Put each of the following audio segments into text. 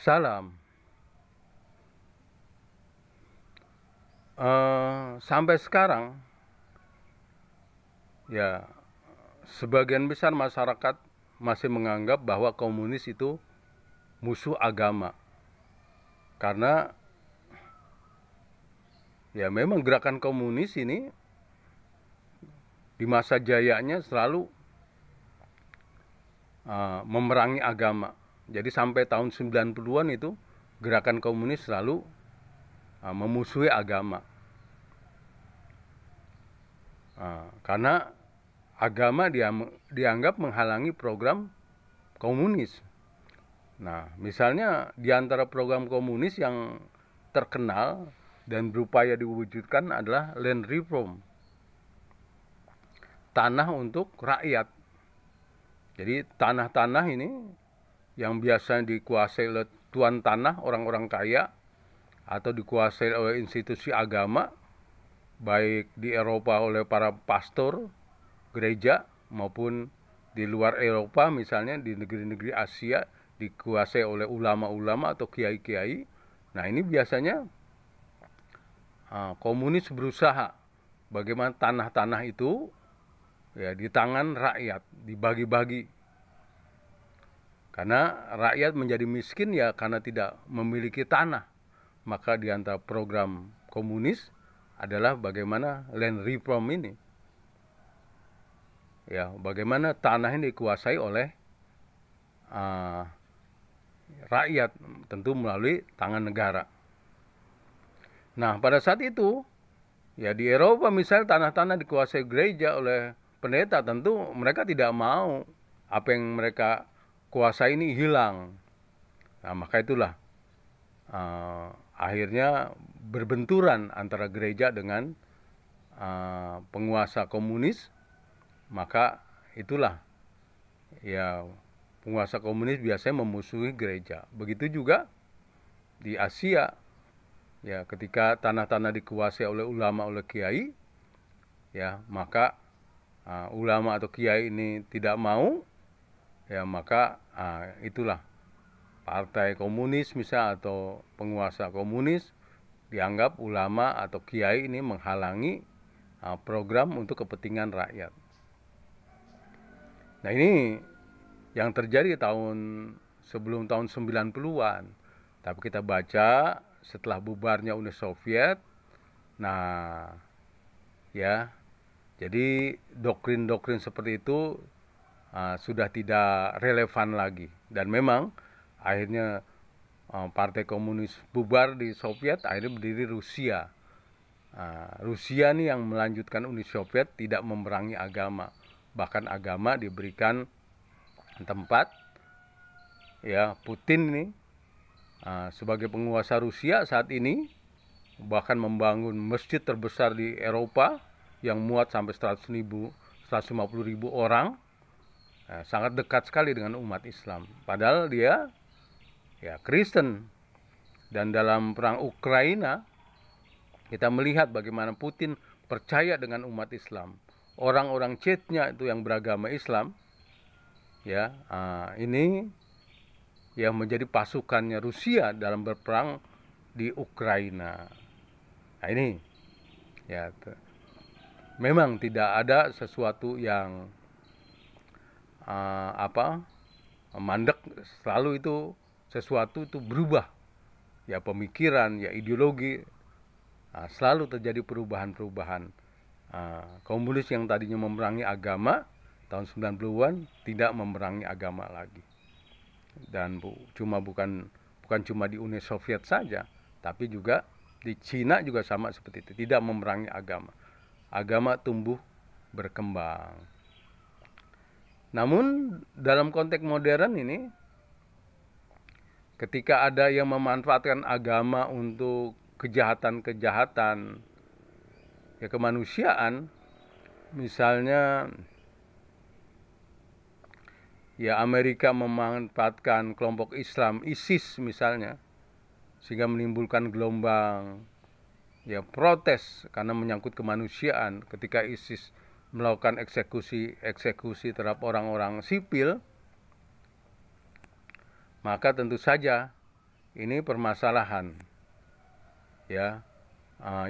Salam. Sampai sekarang, ya, sebagian besar masyarakat masih menganggap bahwa komunis itu musuh agama. Karena, ya, memang gerakan komunis ini di masa jayanya selalu memerangi agama. Jadi sampai tahun 90-an itu gerakan komunis selalu memusuhi agama. Karena agama dianggap menghalangi program komunis. Nah, misalnya di antara program komunis yang terkenal dan berupaya diwujudkan adalah land reform, tanah untuk rakyat. Jadi tanah-tanah ini yang biasanya dikuasai oleh tuan tanah, orang-orang kaya, atau dikuasai oleh institusi agama, baik di Eropa oleh para pastor gereja maupun di luar Eropa, misalnya di negeri-negeri Asia dikuasai oleh ulama-ulama atau kiai-kiai. Nah, ini biasanya komunis berusaha bagaimana tanah-tanah itu, ya, di tangan rakyat dibagi-bagi. Karena rakyat menjadi miskin ya karena tidak memiliki tanah. Maka di antara program komunis adalah bagaimana land reform ini. Ya, bagaimana tanah ini dikuasai oleh rakyat, tentu melalui tangan negara. Nah, pada saat itu, ya, di Eropa misalnya tanah-tanah dikuasai gereja oleh pendeta, tentu mereka tidak mau apa yang mereka kuasa ini hilang. Nah, maka itulah akhirnya berbenturan antara gereja dengan penguasa komunis. Maka itulah, ya, penguasa komunis biasanya memusuhi gereja. Begitu juga di Asia, ya, ketika tanah-tanah dikuasai oleh ulama, oleh kiai, ya, maka ulama atau kiai ini tidak mau, ya, maka itulah partai komunis misalnya atau penguasa komunis dianggap ulama atau kiai ini menghalangi program untuk kepentingan rakyat. Nah, ini yang terjadi sebelum tahun 90-an. Tapi kita baca setelah bubarnya Uni Soviet, nah, ya, jadi doktrin-doktrin seperti itu sudah tidak relevan lagi. Dan memang akhirnya Partai Komunis bubar di Soviet, akhirnya berdiri Rusia. Rusia nih yang melanjutkan Uni Soviet, tidak memerangi agama. Bahkan agama diberikan tempat. Ya, Putin ini sebagai penguasa Rusia saat ini bahkan membangun masjid terbesar di Eropa yang muat sampai 150.000 orang. Sangat dekat sekali dengan umat Islam. Padahal dia, ya, Kristen. Dan dalam perang Ukraina kita melihat bagaimana Putin percaya dengan umat Islam. Orang-orang Chechnya itu yang beragama Islam, ya, ini yang menjadi pasukannya Rusia dalam berperang di Ukraina. Nah, ini, ya, memang tidak ada sesuatu yang mandek. Selalu itu sesuatu itu berubah, ya, pemikiran, ya, ideologi, selalu terjadi perubahan-perubahan. Komunis yang tadinya memerangi agama tahun 90-an tidak memerangi agama lagi. Dan bukan cuma di Uni Soviet saja, tapi juga di Cina juga sama seperti itu, tidak memerangi agama. Agama tumbuh berkembang. Namun dalam konteks modern ini, ketika ada yang memanfaatkan agama untuk kejahatan-kejahatan, ya, kemanusiaan, misalnya, ya, Amerika memanfaatkan kelompok Islam ISIS misalnya, sehingga menimbulkan gelombang, ya, protes karena menyangkut kemanusiaan. Ketika ISIS melakukan eksekusi terhadap orang-orang sipil, maka tentu saja, ini permasalahan ya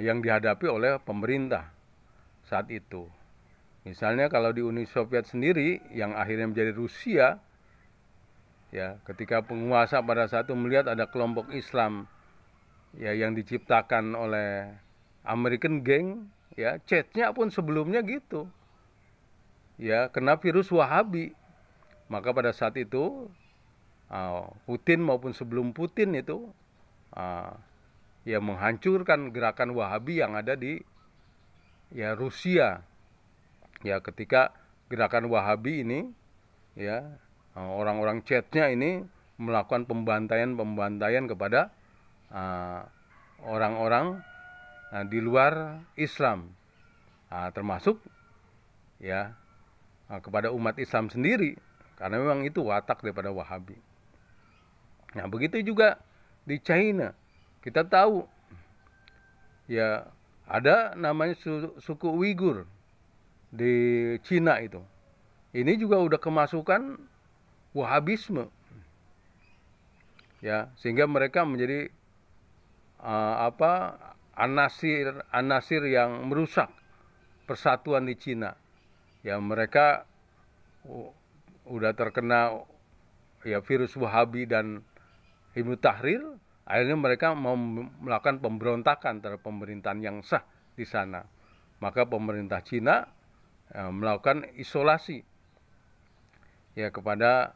yang dihadapi oleh pemerintah saat itu. Misalnya kalau di Uni Soviet sendiri yang akhirnya menjadi Rusia, ya ketika penguasa pada saat itu melihat ada kelompok Islam ya yang diciptakan oleh American Gang, ya chatnya pun sebelumnya gitu, ya kena virus Wahabi. Maka pada saat itu Putin maupun sebelum Putin itu ya menghancurkan gerakan Wahabi yang ada di ya Rusia. Ya ketika gerakan Wahabi ini ya orang-orang chatnya ini melakukan pembantaian kepada orang-orang di luar Islam, termasuk ya kepada umat Islam sendiri, karena memang itu watak daripada Wahabi. Nah begitu juga di China, kita tahu ya ada namanya suku Uighur di Cina itu. Ini juga udah kemasukan Wahabisme. Ya, sehingga mereka menjadi anasir yang merusak persatuan di Cina. Ya, mereka udah terkena ya virus Wahabi dan Hizbut Tahrir, akhirnya mereka mau melakukan pemberontakan terhadap pemerintahan yang sah di sana. Maka pemerintah Cina melakukan isolasi ya kepada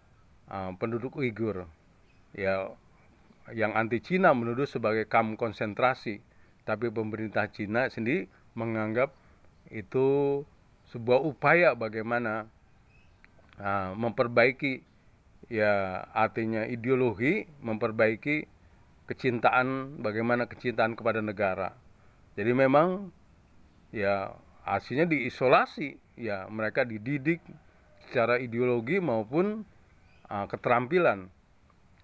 penduduk Uighur, ya yang anti Cina menuduh sebagai kamp konsentrasi, tapi pemerintah Cina sendiri menganggap itu sebuah upaya bagaimana memperbaiki ya artinya ideologi, memperbaiki kecintaan, bagaimana kecintaan kepada negara. Jadi memang ya hasilnya diisolasi, ya mereka dididik secara ideologi maupun keterampilan.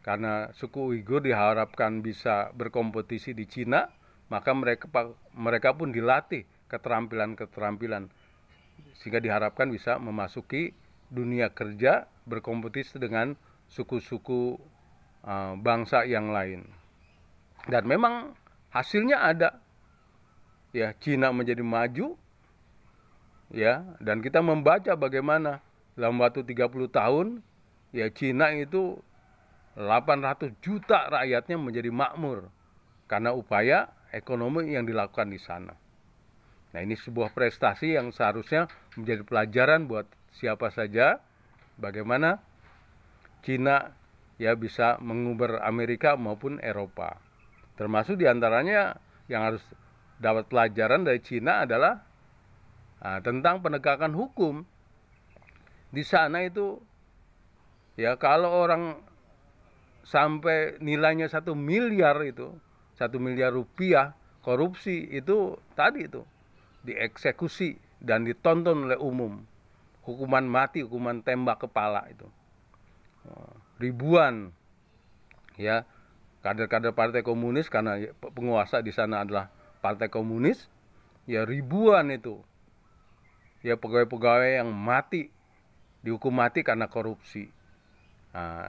Karena suku Uighur diharapkan bisa berkompetisi di Cina, maka mereka pun dilatih keterampilan-keterampilan sehingga diharapkan bisa memasuki dunia kerja, berkompetisi dengan suku-suku bangsa yang lain. Dan memang hasilnya ada. Ya, Cina menjadi maju. Ya, dan kita membaca bagaimana dalam waktu 30 tahun ya Cina itu 800 juta rakyatnya menjadi makmur karena upaya ekonomi yang dilakukan di sana. Nah, ini sebuah prestasi yang seharusnya menjadi pelajaran buat siapa saja bagaimana Cina ya bisa menguber Amerika maupun Eropa. Termasuk diantaranya yang harus dapat pelajaran dari Cina adalah tentang penegakan hukum. Di sana itu ya kalau orang sampai nilainya 1 miliar itu, 1 miliar rupiah korupsi itu tadi itu dieksekusi dan ditonton oleh umum. Hukuman mati, hukuman tembak kepala itu. Ribuan ya kader-kader Partai Komunis, karena penguasa di sana adalah Partai Komunis, ya ribuan itu ya pegawai-pegawai yang mati, dihukum mati karena korupsi.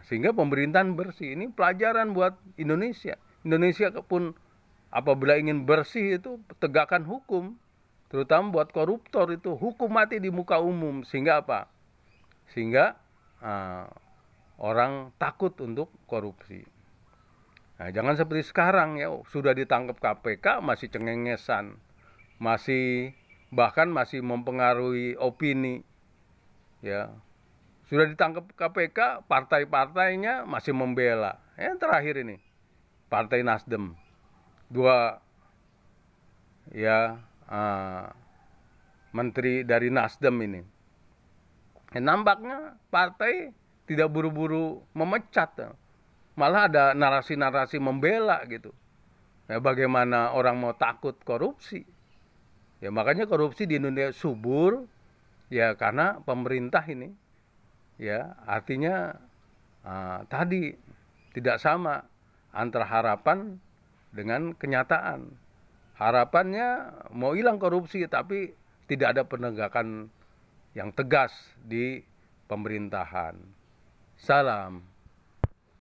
Sehingga pemerintahan bersih. Ini pelajaran buat Indonesia. Indonesia pun apabila ingin bersih itu tegakkan hukum, terutama buat koruptor itu hukum mati di muka umum. Sehingga apa? Sehingga orang takut untuk korupsi. Nah, jangan seperti sekarang ya, sudah ditangkap KPK masih cengengesan, bahkan masih mempengaruhi opini. Ya, sudah ditangkap KPK, partai-partainya masih membela. Yang terakhir ini, Partai Nasdem, 2 ya menteri dari Nasdem ini. Nampaknya partai tidak buru-buru memecat, malah ada narasi-narasi membela gitu. Ya, bagaimana orang mau takut korupsi? Ya makanya korupsi di Indonesia subur ya karena pemerintah ini ya artinya tadi tidak sama antara harapan dengan kenyataan. Harapannya mau hilang korupsi tapi tidak ada penegakan yang tegas di pemerintahan. Salam.